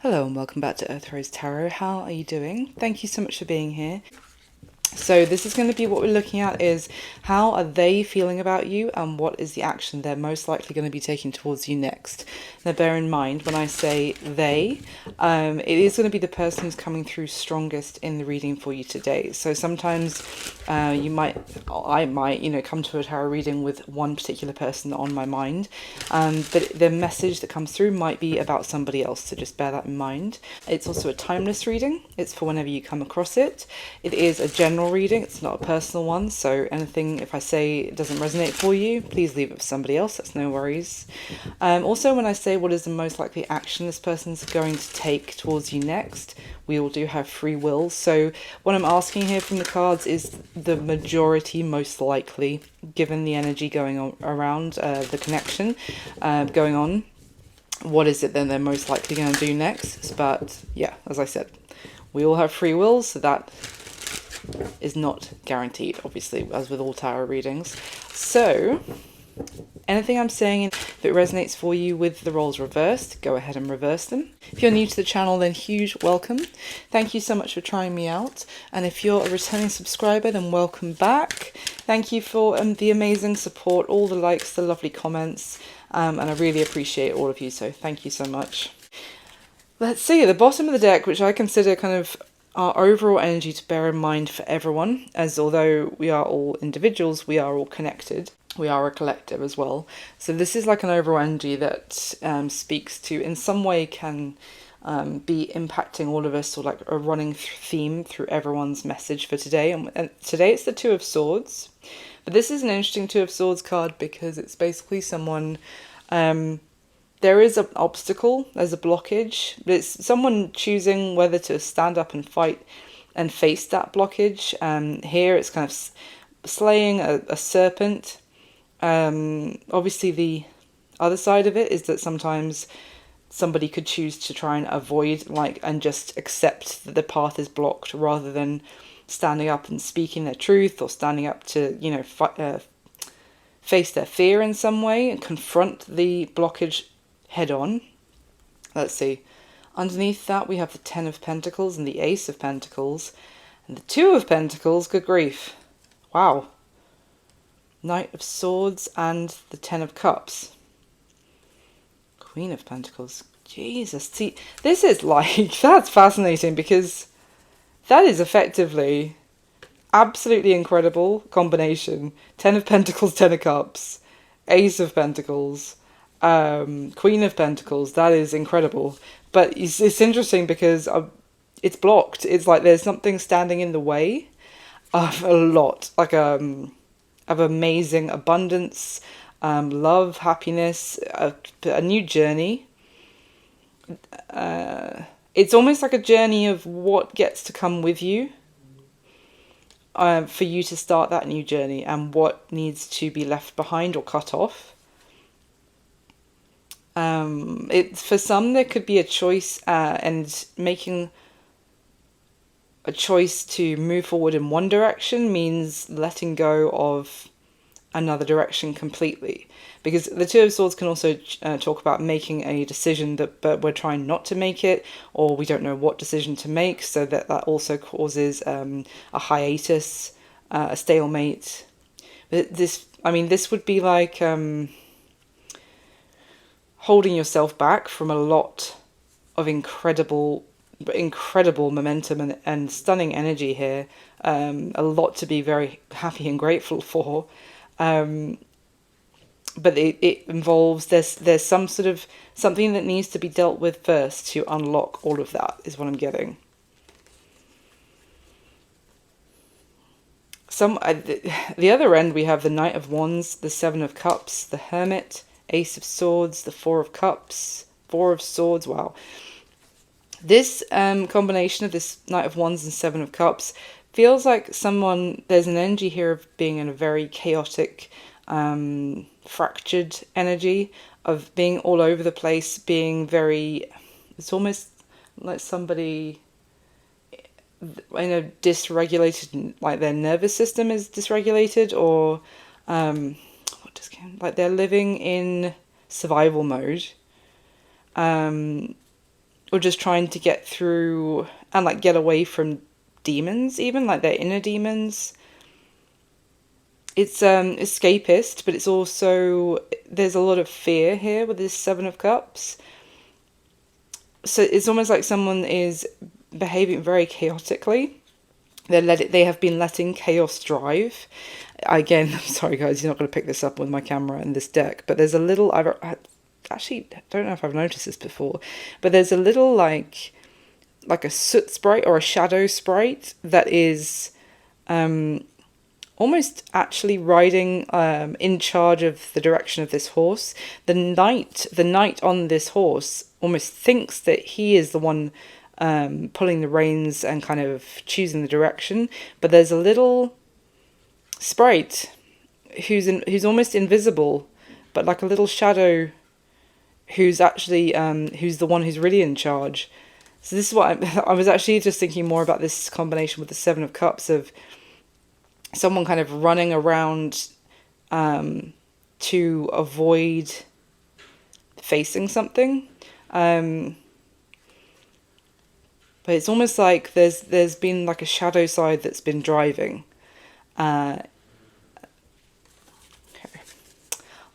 Hello and welcome back to Earth Rose Tarot. How are you doing? Thank you so much for being here. So this is going to be what we're looking at is how are they feeling about you and what is the action they're most likely going to be taking towards you next. Now bear in mind when I say they, it is going to be the person who's coming through strongest in the reading for you today. So sometimes I might, come to a tarot reading with one particular person on my mind, but the message that comes through might be about somebody else, so just bear that in mind. It's also a timeless reading. It's for whenever you come across it. It is a general reading, it's not a personal one, so anything if I say it doesn't resonate for you, please leave it for somebody else, that's no worries. Also, when I say what is the most likely action this person's going to take towards you next, we all do have free will, so what I'm asking here from the cards is the majority most likely, given the energy going on around, the connection going on, what is it then they're most likely going to do next. But yeah, as I said, we all have free will, so that is not guaranteed, obviously, as with all tarot readings. So anything I'm saying, if it resonates for you with the roles reversed, go ahead and reverse them. If you're new to the channel, then huge welcome. Thank you so much for trying me out. And if you're a returning subscriber, then welcome back. Thank you for the amazing support, all the likes, the lovely comments, and I really appreciate all of you, so thank you so much. Let's see, at the bottom of the deck, which I consider kind of our overall energy to bear in mind for everyone, as although we are all individuals, we are all connected. We are a collective as well. So this is like an overall energy that speaks to, in some way, can be impacting all of us, or like a running theme through everyone's message for today. And today it's the Two of Swords. But this is an interesting Two of Swords card because it's basically someone... there is an obstacle, there's a blockage, but it's someone choosing whether to stand up and fight and face that blockage. Here it's kind of slaying a serpent. Obviously the other side of it is that sometimes somebody could choose to try and avoid and just accept that the path is blocked rather than standing up and speaking their truth, or standing up to, face their fear in some way and confront the blockage head on. Let's see. Underneath that we have the Ten of Pentacles and the Ace of Pentacles. And the Two of Pentacles, good grief. Wow. Knight of Swords and the Ten of Cups. Queen of Pentacles. Jesus. See, this is that's fascinating because that is effectively absolutely incredible combination. Ten of Pentacles, Ten of Cups, Ace of Pentacles, Queen of Pentacles. That is incredible. But it's interesting because it's blocked. It's like there's something standing in the way of a lot, of amazing abundance, love, happiness, a new journey. It's almost like a journey of what gets to come with you, for you to start that new journey, and what needs to be left behind or cut off. For some, there could be a choice, and making a choice to move forward in one direction means letting go of another direction completely. Because the Two of Swords can also talk about making a decision but we're trying not to make it, or we don't know what decision to make, so that also causes a hiatus, a stalemate. But this would be like holding yourself back from a lot of incredible momentum and stunning energy here. A lot to be very happy and grateful for. But it involves, there's some sort of something that needs to be dealt with first to unlock all of that, is what I'm getting. The other end, we have the Knight of Wands, the Seven of Cups, the Hermit, Ace of Swords, the Four of Cups, Four of Swords. Wow. This combination of this Knight of Wands and Seven of Cups feels like there's an energy here of being in a very chaotic, fractured energy, of being all over the place, being it's almost like somebody in a dysregulated, like their nervous system is dysregulated, or like they're living in survival mode. or just trying to get through and like get away from demons, even like their inner demons. It's escapist, but it's also, there's a lot of fear here with this Seven of Cups. So it's almost like someone is behaving very chaotically. They have been letting chaos drive. Again, I'm sorry guys, you're not going to pick this up with my camera and this deck, but there's a little, I actually don't know if I've noticed this before, but there's a little like a soot sprite or a shadow sprite that is almost actually riding in charge of the direction of this horse. The knight on this horse almost thinks that he is the one pulling the reins and kind of choosing the direction, but there's a little sprite who's almost invisible, but like a little shadow who's actually who's the one who's really in charge. So this is what I was actually just thinking more about this combination with the Seven of Cups, of someone kind of running around to avoid facing something. But it's almost like there's been like a shadow side that's been driving. Okay.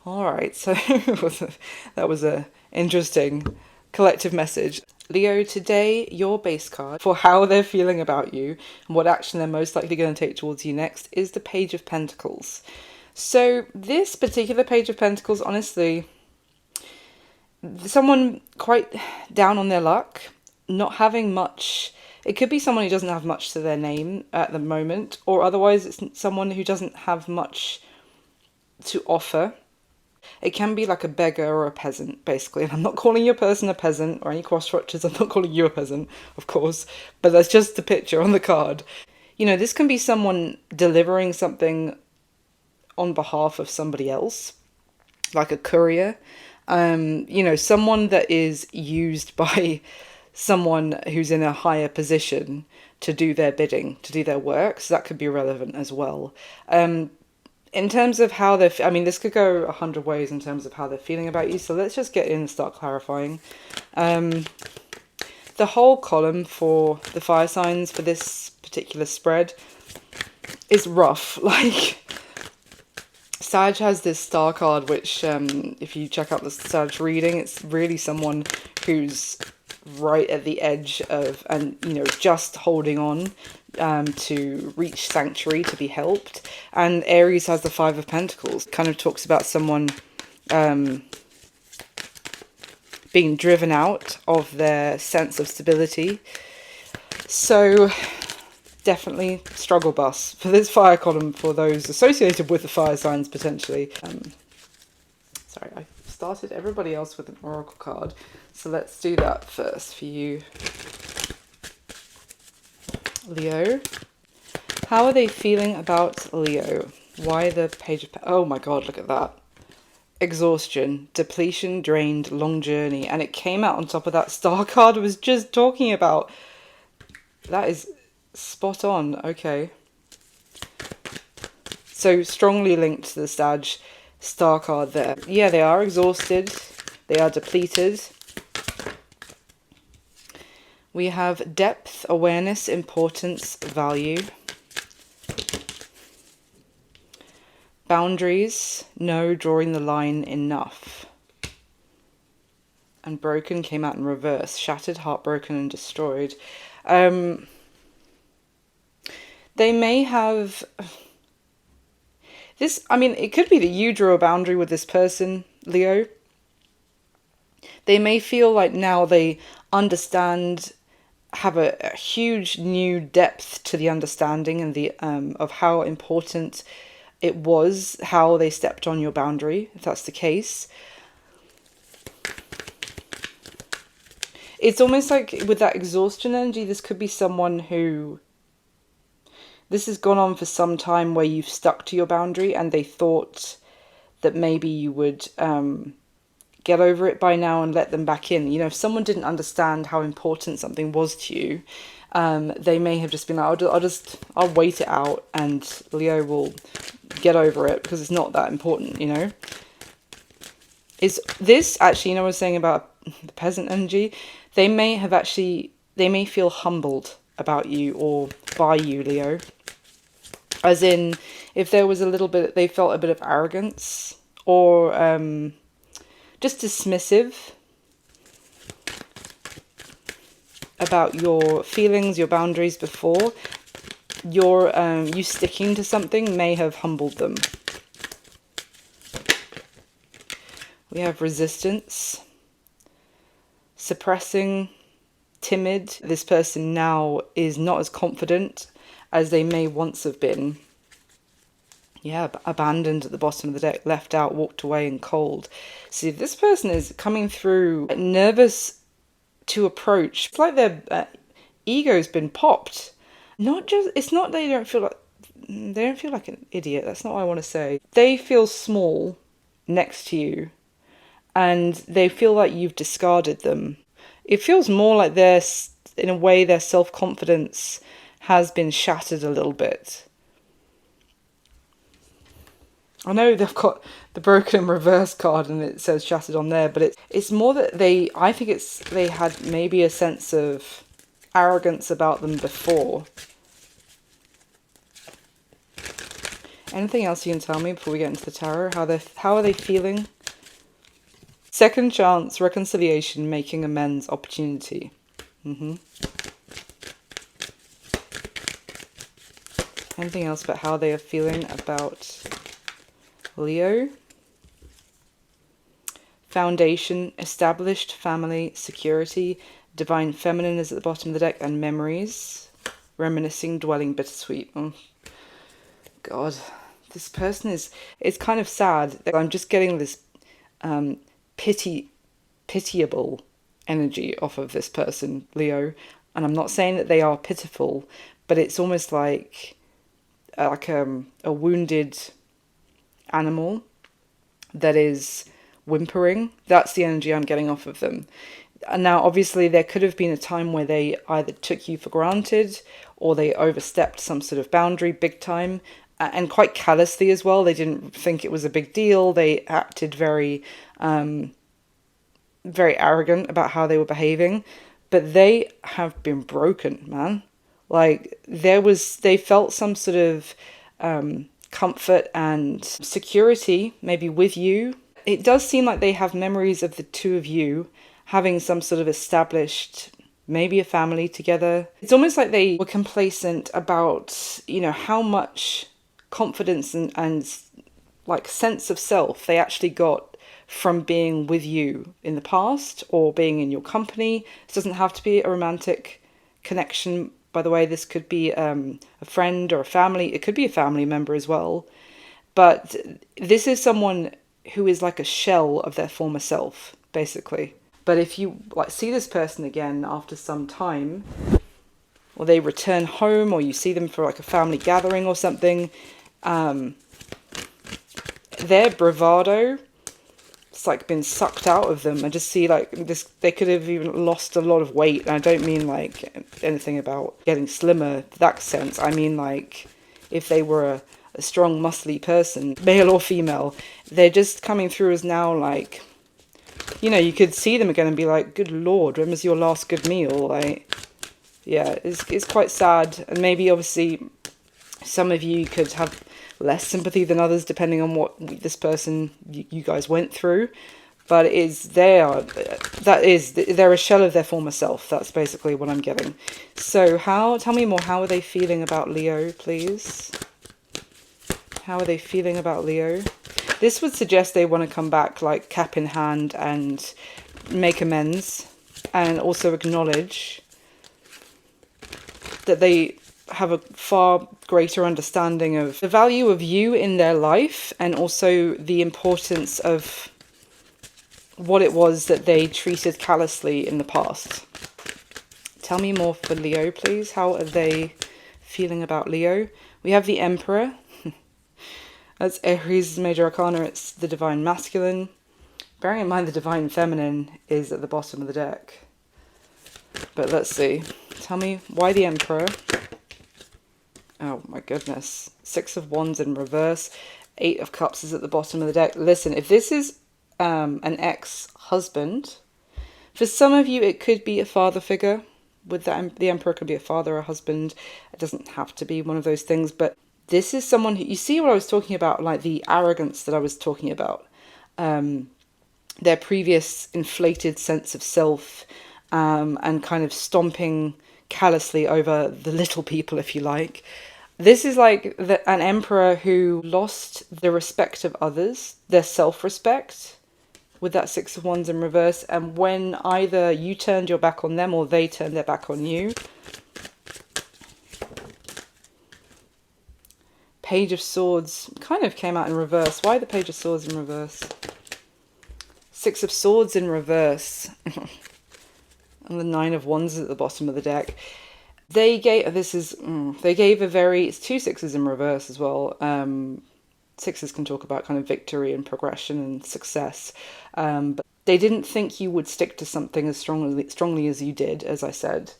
All right, so that was a interesting collective message. Leo, today your base card for how they're feeling about you and what action they're most likely going to take towards you next is the Page of Pentacles. So this particular Page of Pentacles, honestly, someone quite down on their luck, not having much. It could be someone who doesn't have much to their name at the moment, or otherwise it's someone who doesn't have much to offer. It can be like a beggar or a peasant, basically. And I'm not calling your person a peasant or any cross structures. I'm not calling you a peasant, of course. But that's just the picture on the card. You know, this can be someone delivering something on behalf of somebody else, like a courier. You know, someone that is used by someone who's in a higher position to do their bidding, to do their work. So that could be relevant as well. In terms of how they're, I mean, this could go 100 ways in terms of how they're feeling about you. So let's just get in and start clarifying. The whole column for the fire signs for this particular spread is rough. Like, Sag has this star card, which if you check out the Sag reading, it's really someone who's right at the edge of, and you know, just holding on to reach sanctuary, to be helped. And Aries has the Five of Pentacles, kind of talks about someone being driven out of their sense of stability. So definitely struggle bus for this fire column for those associated with the fire signs potentially. Sorry, I started everybody else with an oracle card, so let's do that first for you, Leo. How are they feeling about Leo? Why the Page of... Oh my god, look at that. Exhaustion, depletion, drained, long journey. And it came out on top of that star card I was just talking about. That is spot on. Okay. So strongly linked to the Sag star card there. Yeah, they are exhausted. They are depleted. We have depth, awareness, importance, value. Boundaries, no, drawing the line, enough. And broken came out in reverse. Shattered, heartbroken, and destroyed. They may have... This, I mean, it could be that you drew a boundary with this person, Leo. They may feel like now they understand, have a huge new depth to the understanding and the of how important it was, how they stepped on your boundary, if that's the case. It's almost like with that exhaustion energy, this could be someone who... This has gone on for some time where you've stuck to your boundary and they thought that maybe you would get over it by now and let them back in. You know, if someone didn't understand how important something was to you, they may have just been like, I'll wait it out and Leo will get over it because it's not that important, you know. Is this actually, you know what I was saying about the peasant energy, they may feel humbled about you or by you, Leo. As in, if there was they felt a bit of arrogance or just dismissive about your feelings, your boundaries before, you sticking to something may have humbled them. We have resistance, suppressing, timid. This person now is not as confident as they may once have been. Yeah, abandoned at the bottom of the deck, left out, walked away and cold. See, this person is coming through nervous to approach. It's like their ego's been popped. It's not they don't feel like an idiot. That's not what I want to say. They feel small next to you and they feel like you've discarded them. It feels more like in a way, their self-confidence has been shattered a little bit. I know they've got the broken and reverse card and it says shattered on there, but it's more that they had maybe a sense of arrogance about them before. Anything else you can tell me before we get into the tarot? How are they feeling? Second chance, reconciliation, making amends, opportunity. Anything else about how they are feeling about Leo? Foundation, established family, security, divine feminine is at the bottom of the deck, and memories, reminiscing, dwelling, bittersweet. Oh, God, this person it's kind of sad. I'm just getting this pitiable energy off of this person, Leo, and I'm not saying that they are pitiful, but it's almost like a wounded animal that is whimpering. That's the energy I'm getting off of them. And now obviously there could have been a time where they either took you for granted or they overstepped some sort of boundary big time, and quite callously as well. They didn't think it was a big deal. They acted very very arrogant about how they were behaving, but they have been broken, man. Like they felt some sort of comfort and security maybe with you. It does seem like they have memories of the two of you having some sort of established, maybe a family together. It's almost like they were complacent about, how much confidence and like sense of self they actually got from being with you in the past or being in your company. It doesn't have to be a romantic connection. By the way, this could be a friend or a family. It could be a family member as well. But this is someone who is like a shell of their former self, basically. But if you see this person again after some time, or they return home, or you see them for a family gathering or something, their bravado, it's been sucked out of them. I just see this, they could have even lost a lot of weight. And I don't mean anything about getting slimmer, that sense. I mean if they were a strong, muscly person, male or female, they're just coming through as now you could see them again and be like, good Lord, when was your last good meal? Yeah, it's quite sad. And maybe obviously some of you could have less sympathy than others depending on what this person, you guys went through. But they're a shell of their former self. That's basically what I'm getting. So tell me more, how are they feeling about Leo, please? How are they feeling about Leo? This would suggest they want to come back cap in hand and make amends, and also acknowledge that they have a far greater understanding of the value of you in their life, and also the importance of what it was that they treated callously in the past. Tell me more for Leo, please. How are they feeling about Leo? We have the Emperor. That's Aries Major Arcana. It's the Divine Masculine. Bearing in mind the Divine Feminine is at the bottom of the deck. But let's see. Tell me, why the Emperor? Oh my goodness. 6 of Wands in reverse. 8 of Cups is at the bottom of the deck. Listen, if this is an ex-husband, For some of you, it could be a father figure. With the Emperor could be a father or a husband. It doesn't have to be one of those things, but this is someone who, you see what I was talking about, like the arrogance that I was talking about, their previous inflated sense of self, and kind of stomping callously over the little people, if you like. This is like an emperor who lost the respect of others, their self-respect, with that Six of Wands in reverse, and when either you turned your back on them or they turned their back on you. Page of Swords kind of came out in reverse. Why the Page of Swords in reverse? Six of Swords in reverse. And the Nine of Wands at the bottom of the deck. They gave, they gave a very, it's two sixes in reverse as well. Sixes can talk about kind of victory and progression and success. But they didn't think you would stick to something as strongly as you did, as I said.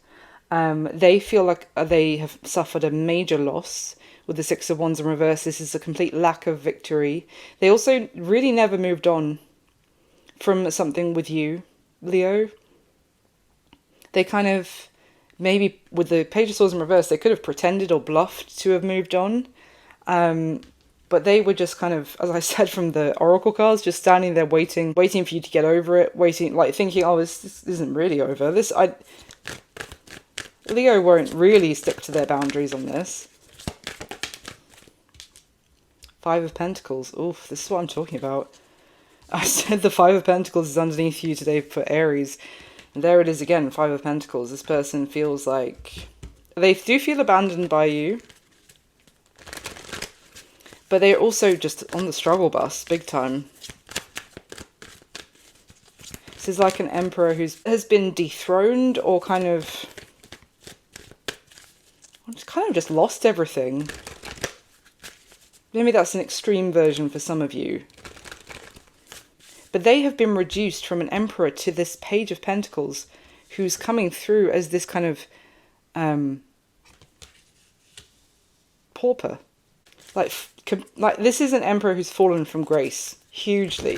They feel like they have suffered a major loss with the Six of Wands in reverse. This is a complete lack of victory. They also really never moved on from something with you, Leo. They kind of, maybe with the Page of Swords in reverse, they could have pretended or bluffed to have moved on. But they were just kind of, as I said from the Oracle cards, just standing there waiting for you to get over it, waiting, like thinking, oh, this isn't really over. Leo won't really stick to their boundaries on this. Five of Pentacles. Oof, this is what I'm talking about. I said the Five of Pentacles is underneath you today for Aries. And there it is again, Five of Pentacles. This person feels like they do feel abandoned by you. But they're also just on the struggle bus, big time. This is like an emperor who has been dethroned or kind of just lost everything. Maybe that's an extreme version for some of you. But they have been reduced from an emperor to this Page of Pentacles, who's coming through as this kind of pauper. Like this is an emperor who's fallen from grace hugely.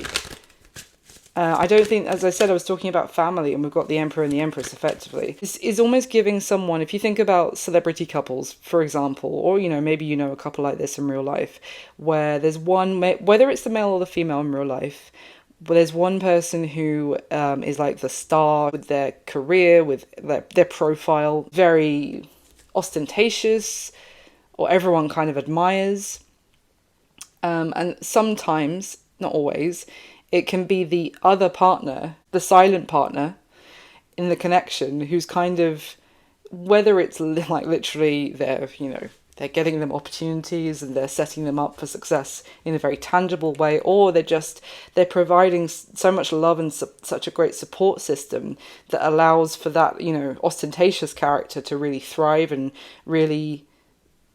I don't think, as I said, I was talking about family, and we've got the Emperor and the Empress effectively. This is almost giving someone, if you think about celebrity couples, for example, or, maybe you know a couple like this in real life, where there's one, whether it's the male or the female in real life, but there's one person who is like the star with their career, with their profile, very ostentatious, or everyone kind of admires. And sometimes, not always, it can be the other partner, the silent partner in the connection, who's kind of, whether it's like literally they're getting them opportunities and they're setting them up for success in a very tangible way, or they're providing so much love and such a great support system that allows for that, ostentatious character to really thrive and really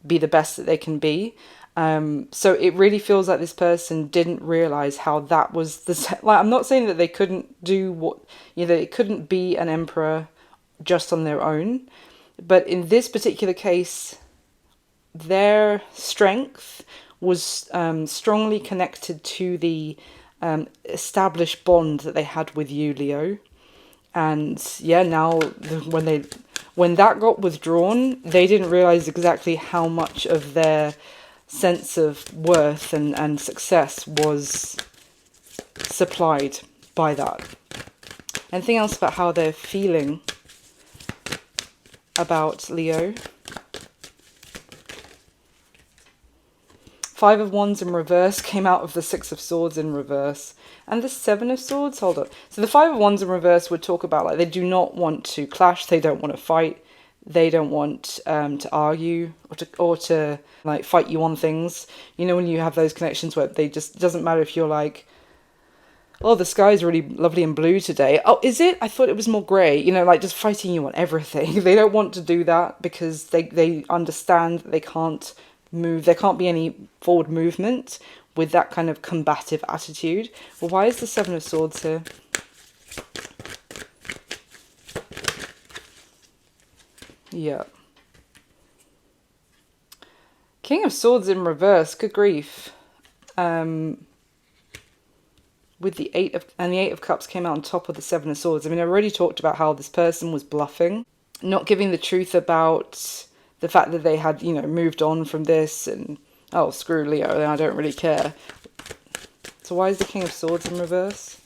be the best that they can be. So it really feels like this person didn't realize how that was like, I'm not saying that they couldn't do what, they couldn't be an emperor just on their own, but in this particular case, their strength was strongly connected to the established bond that they had with you, Leo. And yeah, now when that got withdrawn, they didn't realize exactly how much of their sense of worth and success was supplied by that. Anything else about how they're feeling about Leo? Five of Wands in reverse came out of the Six of Swords in reverse. And the Seven of Swords, hold on. So the Five of Wands in reverse would talk about, like, they do not want to clash, they don't want to fight, they don't want to argue or to like fight you on things. When you have those connections where they just, doesn't matter if you're like, oh, the sky's really lovely and blue today. Oh, is it? I thought it was more grey. Like just fighting you on everything. They don't want to do that because they understand that they can't move. There can't be any forward movement with that kind of combative attitude. Well, why is the Seven of Swords here? Yeah. King of Swords in reverse. Good grief. with the Eight of Cups came out on top of the Seven of Swords. I mean, I already talked about how this person was bluffing, not giving the truth about the fact that they had, moved on from this and, oh, screw Leo, then I don't really care. So why is the King of Swords in reverse?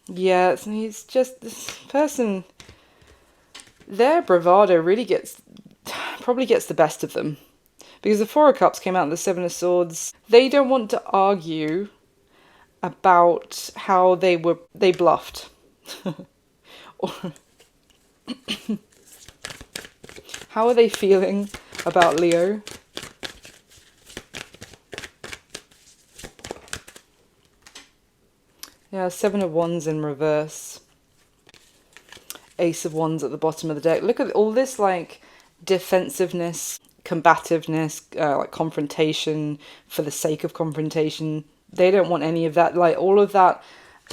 Yeah, he's just, this person, their bravado really probably gets the best of them. Because the Four of Cups came out in the Seven of Swords. They don't want to argue about how they bluffed. Or how are they feeling about Leo? Yeah, Seven of Wands in reverse. Ace of Wands at the bottom of the deck. Look at all this, like, defensiveness, combativeness, like confrontation for the sake of confrontation. They don't want any of that. Like, all of that,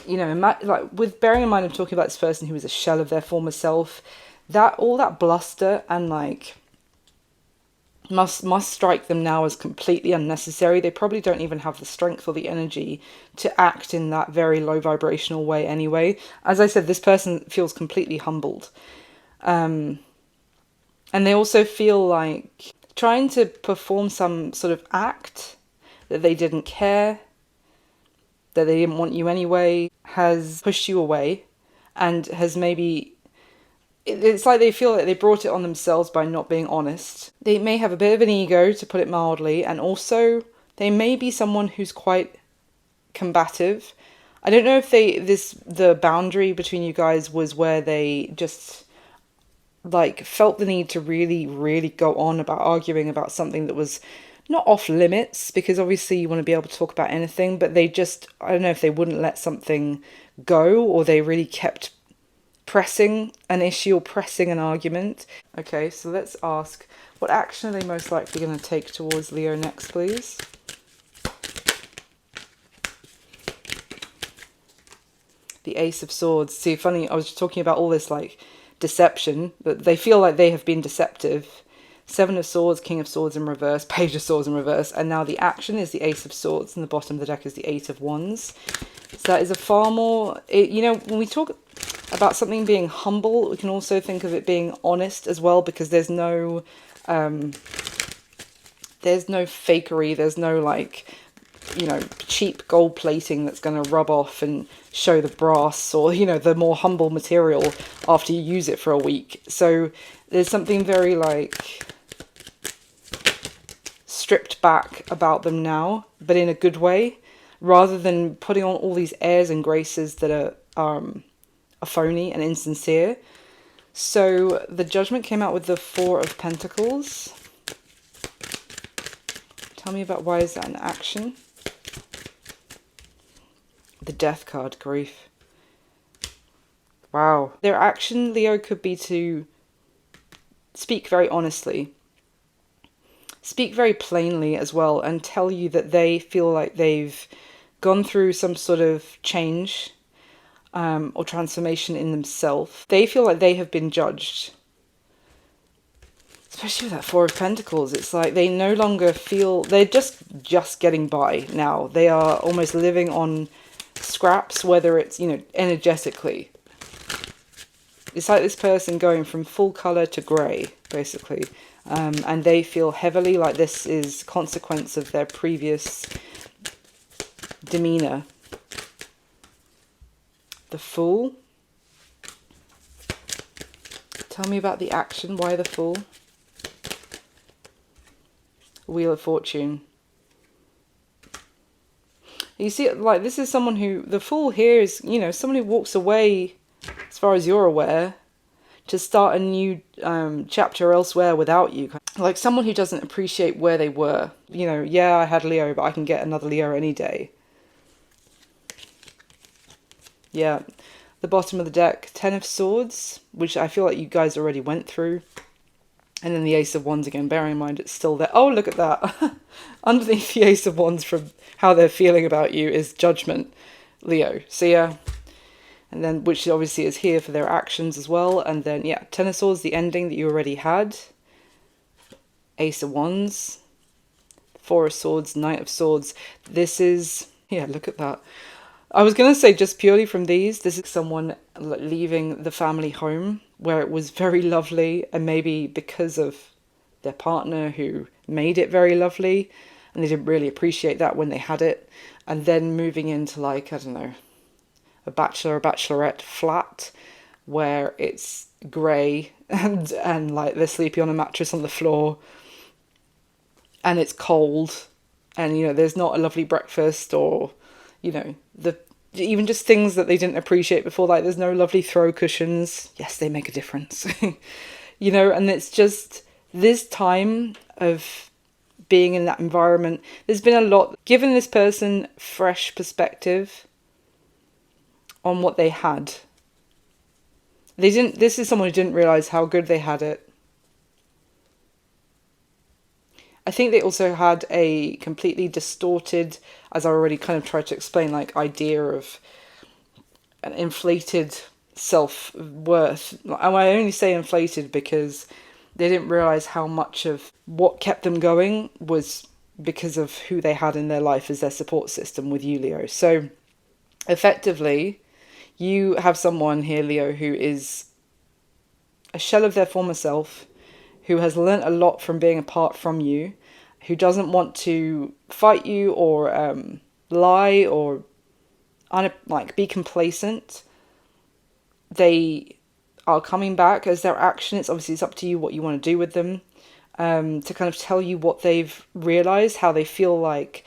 like, with bearing in mind I'm talking about this person who was a shell of their former self, that all that bluster and, like, must strike them now as completely unnecessary. They probably don't even have the strength or the energy to act in that very low vibrational way anyway. As I said, this person feels completely humbled. And they also feel like trying to perform some sort of act that they didn't care, that they didn't want you anyway, has pushed you away and has maybe... It's like they feel like they brought it on themselves by not being honest. They may have a bit of an ego, to put it mildly, and also they may be someone who's quite combative. I don't know if the boundary between you guys was where they just, like, felt the need to really, really go on about arguing about something that was not off limits, because obviously you want to be able to talk about anything, but they just, I don't know if they wouldn't let something go, or they really kept pressing an issue or pressing an argument. Okay, so let's ask, what action are they most likely going to take towards Leo next, please? The Ace of Swords. See, funny, I was talking about all this, like, deception, but they feel like they have been deceptive. Seven of Swords, King of Swords in reverse, Page of Swords in reverse, and now the action is the Ace of Swords, and the bottom of the deck is the Eight of Wands. So that is a far more, when we talk about something being humble, we can also think of it being honest as well, because there's no fakery, there's no, like, cheap gold plating that's going to rub off and show the brass, or, the more humble material after you use it for a week. So there's something very, like, stripped back about them now, but in a good way, rather than putting on all these airs and graces that are phony and insincere. So the Judgment came out with the Four of Pentacles. Tell me about why is that an action? The Death card, grief. Wow. Their action, Leo, could be to speak very honestly. Speak very plainly as well, and tell you that they feel like they've gone through some sort of change or transformation in themselves. They feel like they have been judged. Especially with that Four of Pentacles, it's like they no longer feel... They're just getting by now. They are almost living on scraps, whether it's, energetically. It's like this person going from full colour to grey, basically. And they feel heavily like this is consequence of their previous demeanour. The Fool. Tell me about the action. Why the Fool? Wheel of Fortune. You see, like, this is someone who... The Fool here is, someone who walks away, as far as you're aware, to start a new chapter elsewhere without you. Like someone who doesn't appreciate where they were. Yeah, I had Leo, but I can get another Leo any day. Yeah, the bottom of the deck, Ten of Swords, which I feel like you guys already went through. And then the Ace of Wands again, bearing in mind it's still there. Oh, look at that. Underneath the Ace of Wands from how they're feeling about you is Judgment, Leo. So yeah, and then, which obviously is here for their actions as well. And then, yeah, Ten of Swords, the ending that you already had. Ace of Wands, Four of Swords, Knight of Swords. This is, Yeah, look at that. I was going to say, just purely from these, this is someone leaving the family home where it was very lovely, and maybe because of their partner who made it very lovely, and they didn't really appreciate that when they had it, and then moving into, like, I don't know, a bachelor or bachelorette flat where it's grey and like they're sleeping on a mattress on the floor and it's cold, and there's not a lovely breakfast, or the even just things that they didn't appreciate before, like there's no lovely throw cushions. Yes, they make a difference. And it's just this time of being in that environment, there's been a lot given this person fresh perspective on what they had. This is someone who didn't realize how good they had it. I think they also had a completely distorted, as I already kind of tried to explain, like idea of an inflated self-worth. I only say inflated because they didn't realize how much of what kept them going was because of who they had in their life as their support system with you, Leo. So effectively, you have someone here, Leo, who is a shell of their former self, who has learnt a lot from being apart from you, who doesn't want to fight you or lie or be complacent. They are coming back as their action. It's up to you what you want to do with them, to kind of tell you what they've realized, how they feel like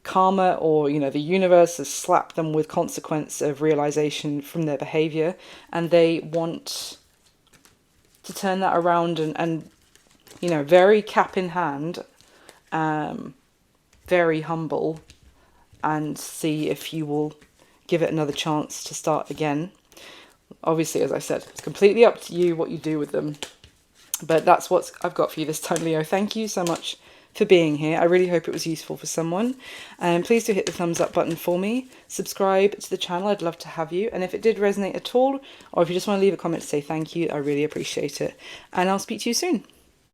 karma or the universe has slapped them with consequence of realization from their behavior, and they want to turn that around and very cap in hand, very humble, and see if you will give it another chance to start again. Obviously, as I said, it's completely up to you what you do with them, but that's what I've got for you this time, Leo. Thank you so much for being here. I really hope it was useful for someone, and please do hit the thumbs up button for me. Subscribe to the channel, I'd love to have you, and if it did resonate at all, or if you just want to leave a comment to say thank you, I really appreciate it, and I'll speak to you soon.